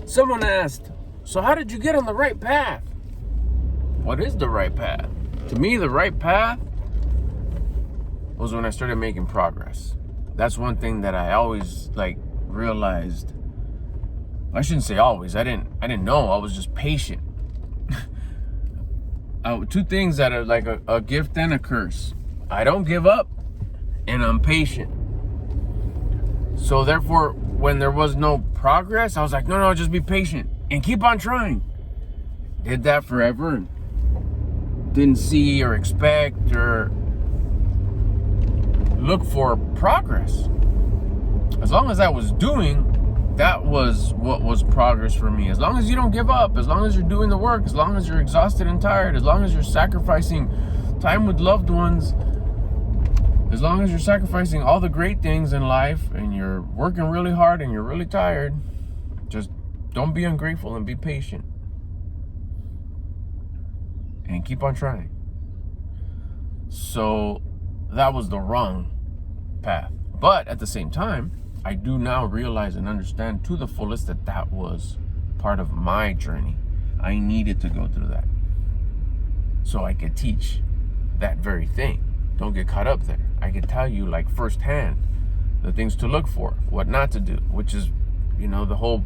Someone asked, so how did you get on the right path? What is the right path? To me, the right path was when I started making progress. That's one thing that I always realized. I shouldn't say always. I didn't know. I was just patient. Two things that are like a gift and a curse. I don't give up, and I'm patient. So therefore, when there was no progress, I was like, no, just be patient and keep on trying. Did that forever and didn't see or expect or look for progress. As long as I was doing, that was what was progress for me. As long as you don't give up, as long as you're doing the work, as long as you're exhausted and tired, as long as you're sacrificing time with loved ones, as long as you're sacrificing all the great things in life and you're working really hard and you're really tired, just don't be ungrateful and be patient. And keep on trying. So that was the wrong path. But at the same time, I do now realize and understand to the fullest that that was part of my journey. I needed to go through that so I could teach that very thing. Don't get caught up there. I could tell you firsthand the things to look for, what not to do, which is, the whole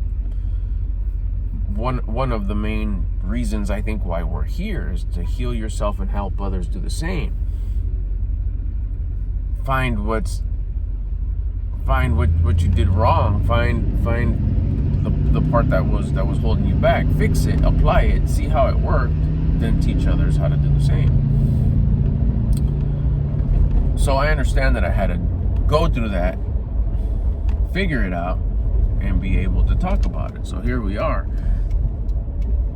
one of the main reasons I think why we're here is to heal yourself and help others do the same. Find what you did wrong. Find the part that was holding you back. Fix it, apply it, see how it worked, then teach others how to do the same. So I understand that I had to go through that, figure it out, and be able to talk about it. So here we are.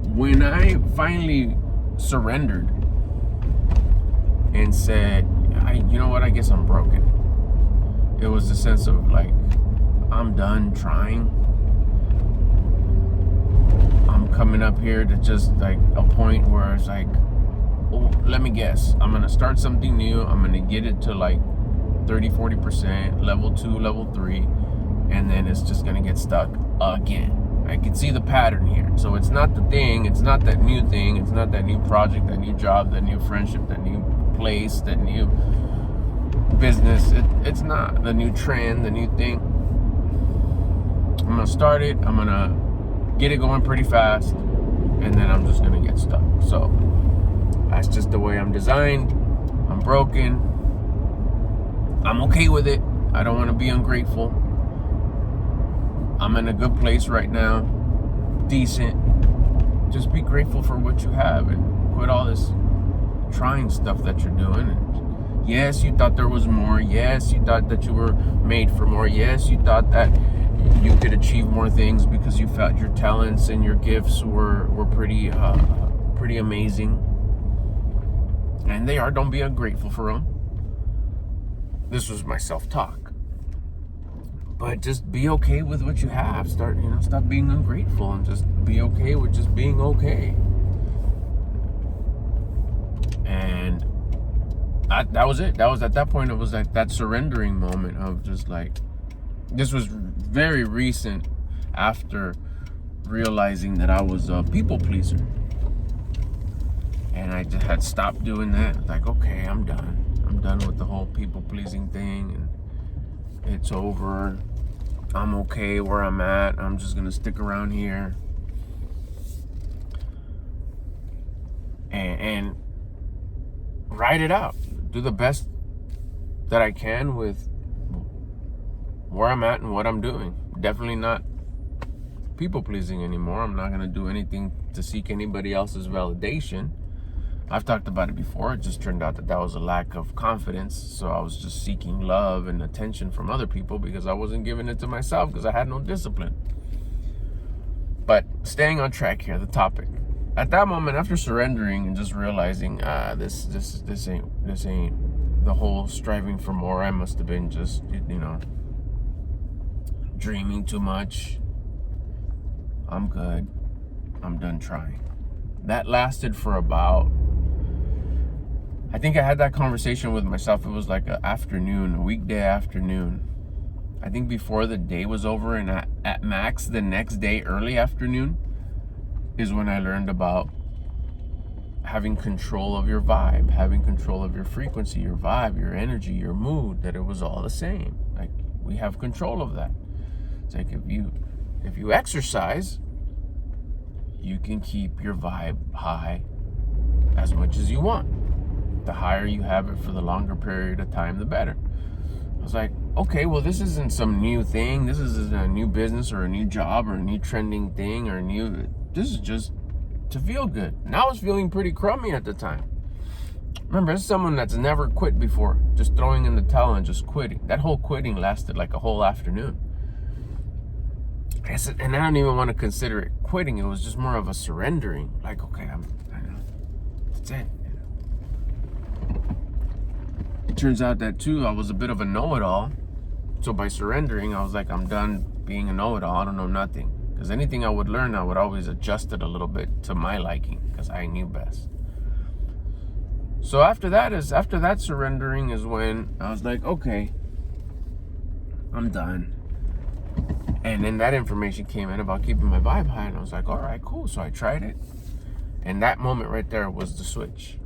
When I finally surrendered and said, you know what, I guess I'm broken. It was a sense of I'm done trying. I'm coming up here to just a point where it's oh, let me guess. I'm going to start something new. I'm going to get it to 30-40%, level 2, level 3, and then it's just going to get stuck again. I can see the pattern here. So it's not the thing, it's not that new thing, it's not that new project, that new job, that new friendship, that new place, that new business. It's not the new trend, the new thing. I'm going to start it, I'm going to get it going pretty fast, and then I'm just going to get stuck. So that's just the way I'm designed. I'm broken. I'm okay with it. I don't want to be ungrateful. I'm in a good place right now. Decent. Just be grateful for what you have and quit all this trying stuff that you're doing. And yes, you thought there was more. Yes, you thought that you were made for more. Yes, you thought that you could achieve more things because you felt your talents and your gifts were pretty amazing. And they are. Don't be ungrateful for them. This was my self-talk. But just be okay with what you have. Stop being ungrateful and just be okay with just being okay. And that was it. That was at that point, it was that surrendering moment of just this was very recent after realizing that I was a people pleaser. And I just had stopped doing that. Okay, I'm done. I'm done with the whole people pleasing thing, and it's over. I'm okay where I'm at. I'm just gonna stick around here and ride it out. Do the best that I can with where I'm at and what I'm doing. Definitely not people pleasing anymore. I'm not gonna do anything to seek anybody else's validation. I've talked about it before. It just turned out that was a lack of confidence. So I was just seeking love and attention from other people because I wasn't giving it to myself because I had no discipline. But staying on track here, the topic. At that moment, after surrendering and just realizing, this ain't the whole striving for more. I must have been just, dreaming too much. I'm good. I'm done trying. That lasted for about, I think I had that conversation with myself. It was like a weekday afternoon. I think before the day was over, and at max the next day, early afternoon, is when I learned about having control of your vibe, having control of your frequency, your vibe, your energy, your mood, that it was all the same. Like, we have control of that. It's like if you exercise, you can keep your vibe high as much as you want. The higher you have it for the longer period of time, the better. I was like, okay, well, this isn't some new thing. This isn't a new business or a new job or a new trending thing or this is just to feel good. And I was feeling pretty crummy at the time. Remember, as someone that's never quit before, just throwing in the towel and just quitting. That whole quitting lasted like a whole afternoon. And I don't even want to consider it quitting. It was just more of a surrendering. Like, okay, I know, that's it. It turns out that too, I was a bit of a know-it-all. So by surrendering, I was like, I'm done being a know-it-all. I don't know nothing. Because anything I would learn, I would always adjust it a little bit to my liking, because I knew best. So after that surrendering is when I was like, okay, I'm done. And then that information came in about keeping my vibe high, and I was like, all right, cool. So I tried it. And that moment right there was the switch.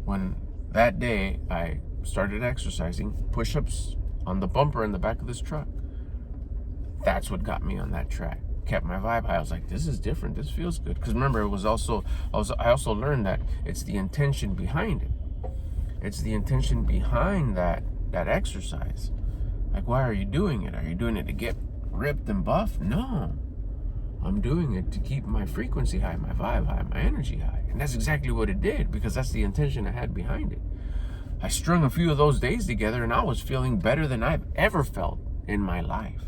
When that day I started exercising, push-ups on the bumper in the back of this truck. That's what got me on that track. Kept my vibe high. I was like, this is different. This feels good. Because remember, I also learned that it's the intention behind it. It's the intention behind that exercise. Like, why are you doing it? Are you doing it to get ripped and buff? No. I'm doing it to keep my frequency high, my vibe high, my energy high. And that's exactly what it did, because that's the intention I had behind it. I strung a few of those days together, and I was feeling better than I've ever felt in my life.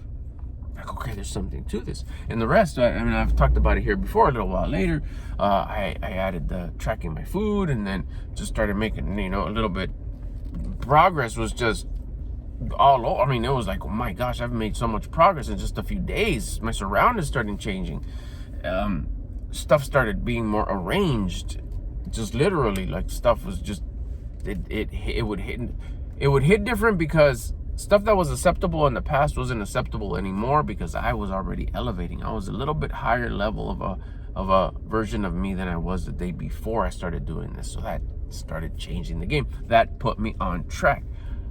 Like, okay, there's something to this. And the rest, I mean, I've talked about it here before. A little while later, I added the tracking my food, and then just started making, a little bit. Progress was just all over. I mean, it was like, oh my gosh, I've made so much progress in just a few days. My surroundings started changing. Stuff started being more arranged. Just literally, like, stuff was just, it would hit different, because stuff that was acceptable in the past wasn't acceptable anymore, because I was already elevating. I was a little bit higher level of a version of me than I was the day before I started doing this. So that started changing the game. That put me on track.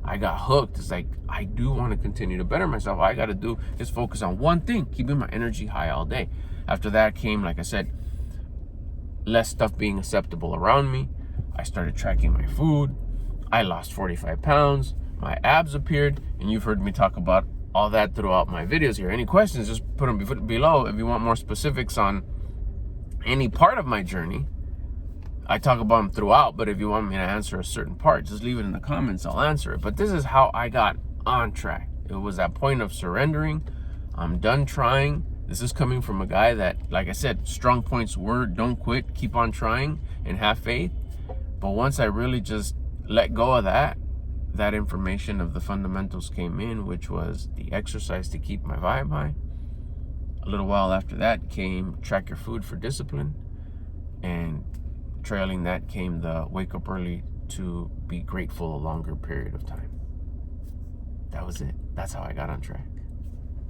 I got hooked. It's like, I do want to continue to better myself. All I got to do is focus on one thing, keeping my energy high all day. After that came, like I said, less stuff being acceptable around me. I started tracking my food. I lost 45 pounds. My abs appeared, and you've heard me talk about all that throughout my videos here. Any questions, just put them below. If you want more specifics on any part of my journey, I talk about them throughout, but if you want me to answer a certain part, just leave it in the comments. I'll answer it. But this is how I got on track. It was that point of surrendering. I'm done trying. This is coming from a guy that, like I said, strong points were don't quit, keep on trying, and have faith. But once I really just let go of that information of the fundamentals came in, which was the exercise to keep my vibe high. A little while after that came track your food for discipline, and trailing that came the wake up early to be grateful a longer period of time. That was it. That's how I got on track.